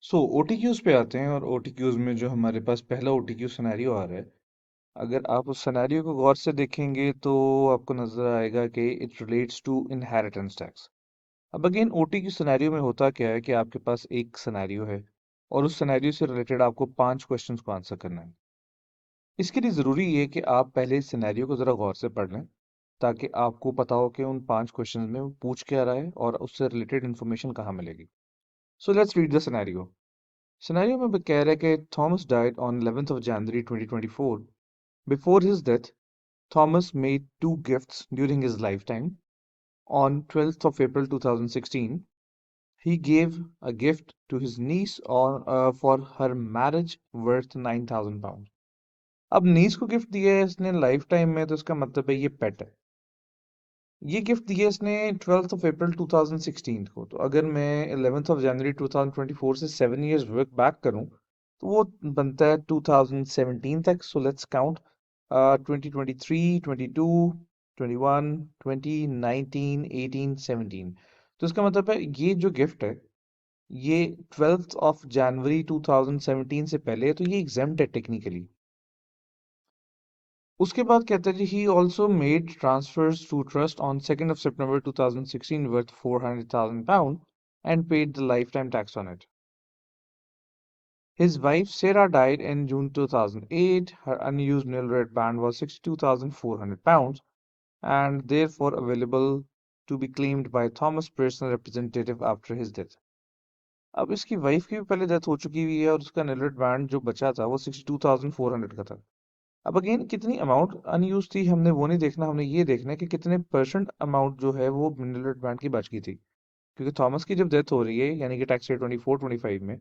सो ओटीक्यूज पे आते हैं और ओटीक्यूज में जो हमारे पास पहला ओटीक्यू सिनेरियो आ रहा है। अगर आप उस सिनेरियो को गौर से देखेंगे तो आपको नजर आएगा कि it relates to inheritance tax. अब अगेन ओटीक्यू सिनेरियो में होता क्या है कि आपके पास एक सिनेरियो है और उस सिनेरियो से रिलेटेड आपको 5 क्वेश्चंस को आंसर करना है। इसके लिए ज़रूरी है कि आप पहले इस सिनेरियो को ज़रा गौर से पढ़ लें ताकि आपको पता हो कि उन 5 क्वेश्चंस में वो पूछ क्या रहा है और उससे रिलेटेड इन्फॉर्मेशन कहाँ मिलेगी। So let's read the scenario. Scenario में कह रहा है कि Thomas died on 11th of January 2024. Before his death, Thomas made two gifts during his lifetime. On 12th of April 2016, he gave a gift to his niece for her marriage worth £9,000. अब नीस को gift दिया है इसने life time में, तो इसका मतलब है ये पेट है। ये गिफ्ट दिया इसने 12th of April 2016 को। तो अगर मैं 11th of January 2024 से 7 years वर्क बैक करूं तो वो बनता है 2017 तक। So let's count 2023, 22, 21, 20, 19, 18, 17। तो इसका मतलब है ये जो गिफ्ट है ये 12th of January 2017 से पहले है, तो ये एग्जेम्प्ट है टेक्निकली। उसके बाद कहता है G he also made transfers to trust on 2nd of September 2016 worth £400,000 and paid the lifetime tax on it. His wife Sarah died in June 2008. Her unused nil red band was £62,400 and therefore available to be claimed by Thomas' personal representative after his death. अब इसकी wife की भी पहले death हो चुकी हुई है और उसका निल रेड बैंड जो बचा था वो 62,400 का था। अब अगेन कितनी अमाउंट अनयूज थी हमने वो नहीं देखना, हमने ये देखना है कि कितने परसेंट अमाउंट जो है वो मिनरल बैंड की बच गई थी। क्योंकि थॉमस की जब डेथ हो रही है यानी कि टैक्स ईयर 24-25 में,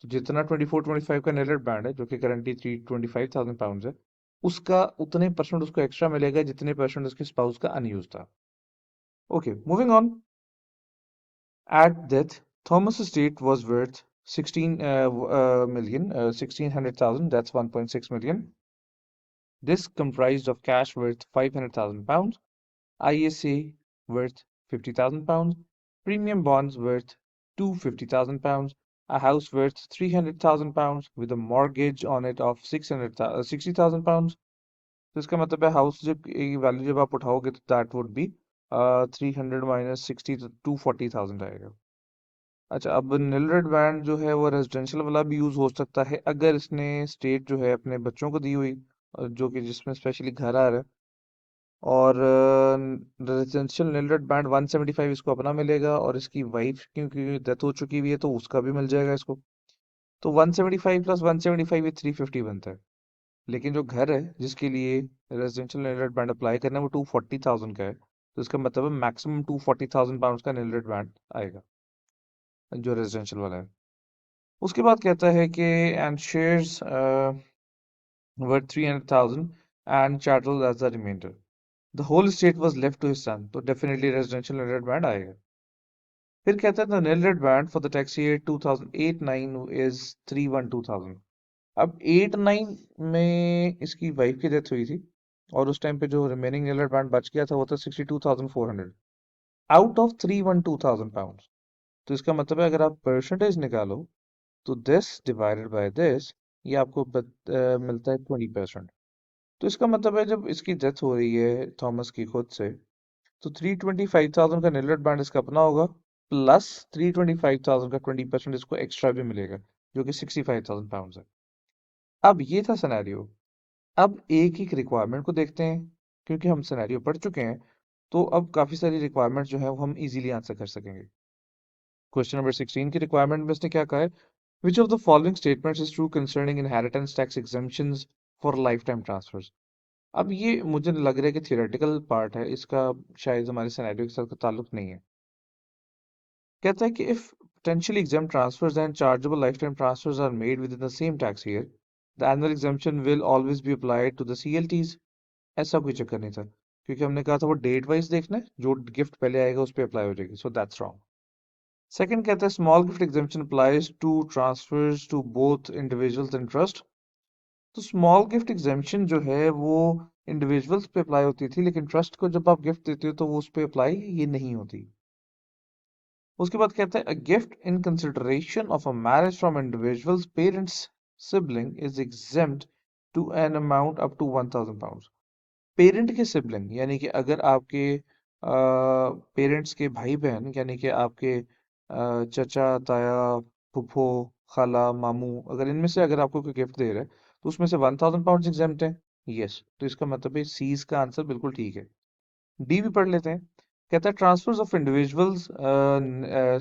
तो जितना 24-25 का मिनरल बैंड है जो कि करंटली £325,000 है, उसका उतने परसेंट उसको एक्स्ट्रा मिलेगा जितने परसेंट उसके स्पाउस का अनयूज था। Okay, moving on. At death Thomas estate was worth 16 million 1600,000, that's 1.6 million. This comprised of cash worth £500,000, ISA worth £50,000, premium bonds worth £250,000, a house worth £300,000 with a mortgage on it of £60,000। तो इसका मतलब है house जब value जब आप उठाओगे तो that would be 300 minus 60 तो 240,000 आएगा। अच्छा, अब निल रेड बैंड जो है वो रेजिडेंशियल वाला भी यूज हो सकता है अगर इसने स्टेट जो है अपने बच्चों को दी हुई, जो कि जिसमें स्पेशली घर आ रहा है। और रेजिडेंशियल निल रेड बैंड 175 इसको अपना मिलेगा और इसकी वाइफ क्योंकि डेथ हो चुकी हुई है तो उसका भी मिल जाएगा इसको। तो 175 प्लस 175 ये 350 बनता है। लेकिन जो घर है जिसके लिए residential nil rate band apply करना है वो 240,000 का है, तो इसका मतलब है मैक्सिमम 240,000 का निल रेड बैंड आएगा जो रेजिडेंशियल वाला है। उसके बाद कहता है कि and shares worth 300,000 and chattel as the reminder. The whole estate was left to his son, तो definitely residential nil rate band आएगा। फिर कहता है the nil rate band for the tax year 2008-9 is 312,000। अब 8-9 में इसकी वाइफ की death हुई थी और उस टाइम पे जो रिमेनिंग निल रेड बैंड बच गया था वो था 62,400 आउट ऑफ 312,000 पाउंड। तो इसका मतलब है अगर आप परसेंटेज निकालो तो दिस डिवाइडेड बाय दिस, ये आपको मिलता है 20%। तो इसका मतलब है जब इसकी डेथ हो रही है थॉमस की खुद से, तो 325,000 का निलट बैंड इसका अपना होगा प्लस 325,000 का 20% इसको एक्स्ट्रा भी मिलेगा जो कि 65,000 है। अब ये था सिनेरियो। अब एक एक रिक्वायरमेंट को देखते हैं। क्योंकि हम सिनेरियो पढ़ चुके हैं तो अब काफी सारी रिक्वायरमेंट जो है वो हम इजीली आंसर कर सकेंगे। क्वेश्चन नंबर 16 की रिक्वायरमेंट में इसने क्या कहा है? Which of the following statements is true concerning inheritance tax exemptions for life time transfers. अब ये मुझे लग रहा है कि थियोरेटिकल पार्ट है इसका, शायद हमारे सिनेरियो के साथ ताल्लुक नहीं है। कहता है कि if potentially exempt transfers and chargeable lifetime transfers are made within the same tax year, the annual exemption will always be applied to the CLTs। ऐसा कोई चक्कर नहीं था क्योंकि हमने कहा था वो डेट वाइज देखना है, जो गिफ्ट पहले आएगा उस पर अप्लाई हो जाएगी। So that's wrong. सेकंड कहता है small gift exemption applies to transfers to both individuals and trust. तो स्मॉल गिफ्ट एग्जेम्पशन जो है वो इंडिविजुअल्स पे अप्लाई होती थी, लेकिन ट्रस्ट को जब आप गिफ्ट देते हो तो वो उस पर अप्लाई ये नहीं होती। उसके बाद कहता है, a gift in consideration of a marriage from individuals parents sibling is exempt to an amount up to £1000। Parent के सिबलिंग यानी कि अगर आपके पेरेंट्स के भाई बहन यानी कि आपके चचा ताया फूफो खाला मामू, अगर इनमें से अगर आपको कोई गिफ्ट दे रहा है तो उसमें से £1000 एग्जाम्प्ट है। यस, तो इसका मतलब है सी का आंसर बिल्कुल ठीक है। डी भी पढ़ लेते हैं। कहता है, transfers of individuals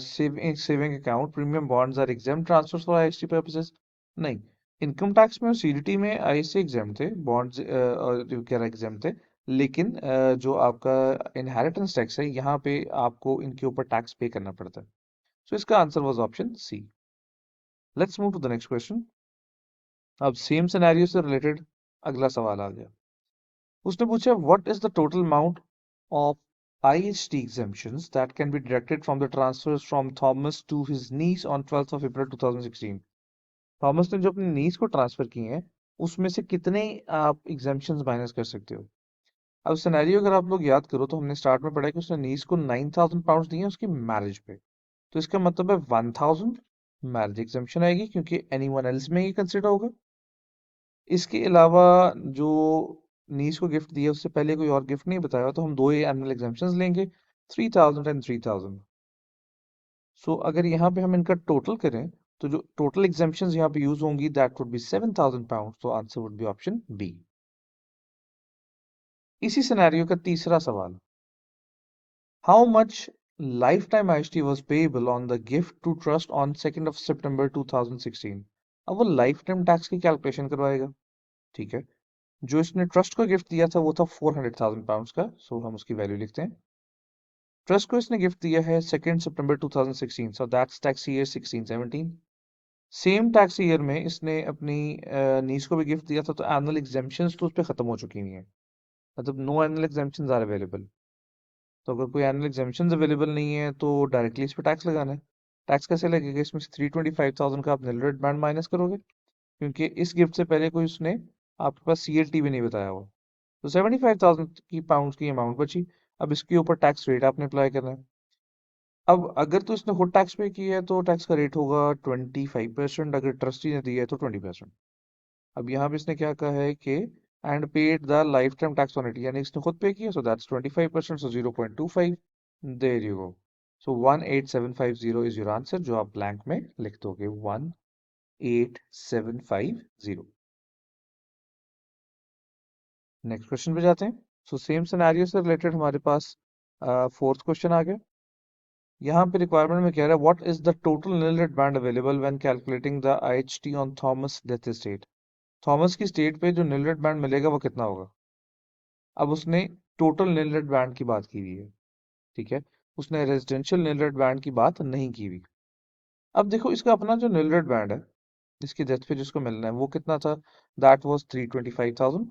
saving saving account premium bonds are exempt transfers for IHT purposes. नहीं, इनकम टैक्स में और सीडीटी में आईएसटी एग्जाम्प्ट थे, बॉन्ड्स वगैरह एग्जाम्प्ट थे, लेकिन जो आपका इनहेरिटेंस टैक्स है यहाँ पे आपको इनके ऊपर टैक्स पे करना पड़ता है। सो इसका answer was option C. Let's move to the next question. अब सेम सिनेरियो से रिलेटेड अगला सवाल आ गया। उसने पूछा, what is the total amount of IHT exemptions that can be deducted from the transfers from Thomas to his niece on 12th of April 2016। Thomas ने जो अपनी नीस को ट्रांसफर किए हैं उसमें से कितने आप एग्जाम्पशंस माइनस कर सकते हो। अब सिनेरियो अगर आप लोग याद करो तो हमने स्टार्ट में पढ़ा कि उसने नीस को £9000 दिए उसकी मैरिज पे, तो इसका मतलब है 1000 मैरिज एग्जाम्पशन आएगी क्योंकि एनीवन एल्स में ये कंसिडर होगा। इसके अलावा जो नीस को गिफ्ट दिया उससे पहले कोई और गिफ्ट नहीं बताया तो हम दो ही एनुअल एग्जाम्पशंस लेंगे, 3000 एंड 3000। सो अगर यहाँ पे हम इनका टोटल करें तो जो टोटल एग्जाम्पशंस यहाँ पे यूज होंगी दैट वुड बी £7000, तो answer would be option B. इसी सिनेरियो का तीसरा सवाल, how much life time IHT was payable on the gift to trust on 2nd of September 2016। अब वो लाइफ टाइम टैक्स की कैलकुलेशन करवाएगा। ठीक है, जो इसने ट्रस्ट को गिफ्ट दिया था वो था £400,000 का, सो हम उसकी वैल्यू लिखते हैं। ट्रस्ट को इसने गिफ्ट दिया है 2nd September 2016, so that's tax year 16-17। Same tax year में इसने अपनी नीस को भी गिफ्ट दिया था, तो एनुअल एग्जाम्पशंस तो उस पर खत्म हो चुकी हुई हैं, मतलब no annual exemptions are available. तो अगर कोई एनुअल एग्जाम्पशंस अवेलेबल नहीं है तो डायरेक्टली इस पर टैक्स लगाना है। टैक्स कैसे लगेगा, इसमें से 325,000 का आप निल रेट बैंड माइनस करोगे क्योंकि इस गिफ्ट से पहले कोई उसने आपके पास CLT भी नहीं बताया हुआ, तो 75,000 की पाउंड की अमाउंट बची। अब इसके ऊपर टैक्स रेट आपने अप्लाई करना है। अब अगर तो इसने खुद टैक्स पे किया है तो टैक्स का रेट होगा 25%, अगर ट्रस्टी ने दिया है तो 20%। अब यहाँ पे इसने क्या कहा है कि and paid the life time tax on it, यानी इसने खुद पे किया, so that's 25%, so 0.25। There you go. So 18750 is your answer, जो आप ब्लैंक में लिख दोगे 18750। नेक्स्ट क्वेश्चन पे जाते हैं। सो सेम सिनेरियो से रिलेटेड हमारे पास फोर्थ क्वेश्चन आ गया। यहाँ पे रिक्वायरमेंट में कह रहा है, what is the total nil rate band available when calculating the IHT on Thomas death state. Thomas की स्टेट पे जो निल रेट बैंड मिलेगा वो कितना होगा। अब उसने टोटल निल रेट बैंड की बात की हुई है, ठीक है, उसने रेजिडेंशियल निल रेट बैंड की बात नहीं की हुई। अब देखो इसका अपना जो निल रेट बैंड है जिसकी डेथ पे जिसको मिलना है वो कितना था, दैट वाज 325,000।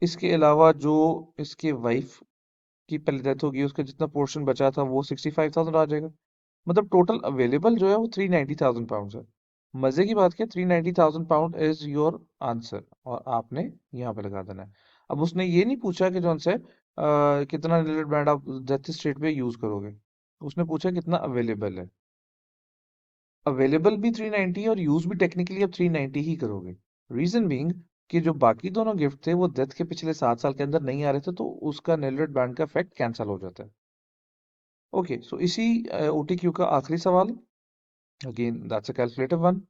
इसके अलावा जो इसके वाइफ की पहले डेथ होगी उसका जितना पोर्शन बचा था वो 65,000 आ जाएगा। मतलब टोटल अवेलेबल जो है वो 390,000 पाउंड है। मजे की बात क्या, 390,000 पाउंड इज योर आंसर और आपने यहाँ पे लगा देना है। अब उसने ये नहीं पूछा कि जो से कितना रिलेटेड बैंड आप डेथ स्टेट पे यूज करोगे, उसने पूछा कितना अवेलेबल है। अवेलेबल भी 390 है और यूज भी टेक्निकली आप 390 ही करोगे। रीजन बीइंग कि जो बाकी दोनों गिफ्ट थे वो डेथ के पिछले 7 साल के अंदर नहीं आ रहे थे, तो उसका नेलरेट बैंड का इफेक्ट कैंसिल हो जाता है। ओके, सो इसी OTQ का आखिरी सवाल, again that's a calculative one.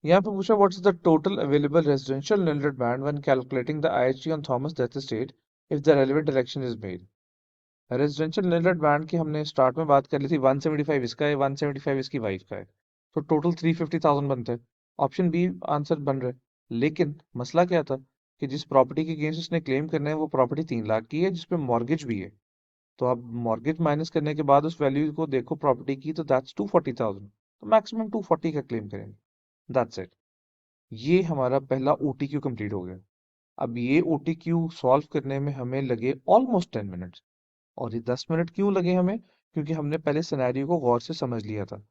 यहाँ पे पूछा, what is the total available residential nil rate band when calculating the IHT on Thomas death estate if the relevant election is made. Residential nil rate band की हमने start में बात कर ली थी, 175 इसका है, 175 इसकी वाइफ का है, तो टोटल 350,000 बनते हैं। ऑप्शन बी आंसर बन रहा है, लेकिन मसला क्या था कि जिस प्रॉपर्टी के अगेंस्ट उसने क्लेम करना है वो प्रॉपर्टी 3 लाख की है जिसपे मॉर्गेज भी है। तो आप मॉर्गेज माइनस करने के बाद उस वैल्यू को देखो प्रॉपर्टी की, तो दैट्स 240,000, तो मैक्सिमम 240 का क्लेम करेंगे। That's it. ये हमारा पहला OTQ कंप्लीट हो गया। अब ये OTQ सॉल्व करने में हमें लगे ऑलमोस्ट 10 मिनट्स। और ये 10 मिनट क्यों लगे हमें, क्योंकि हमने पहले सिनेरियो को गौर से समझ लिया था।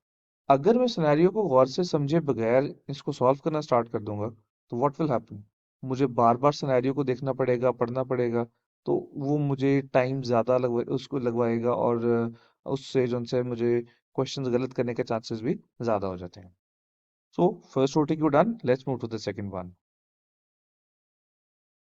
अगर मैं सिनेरियो को गौर से समझे बगैर इसको सॉल्व करना स्टार्ट कर दूंगा तो व्हाट विल हैपन, मुझे बार बार सिनेरियो को देखना पड़ेगा, पढ़ना पड़ेगा, तो वो मुझे टाइम ज़्यादा लगवा उसको लगवाएगा और उससे जो उनसे मुझे क्वेश्चंस गलत करने के चांसेस भी ज़्यादा हो जाते हैं। So first OTQ done, let's move to the second one.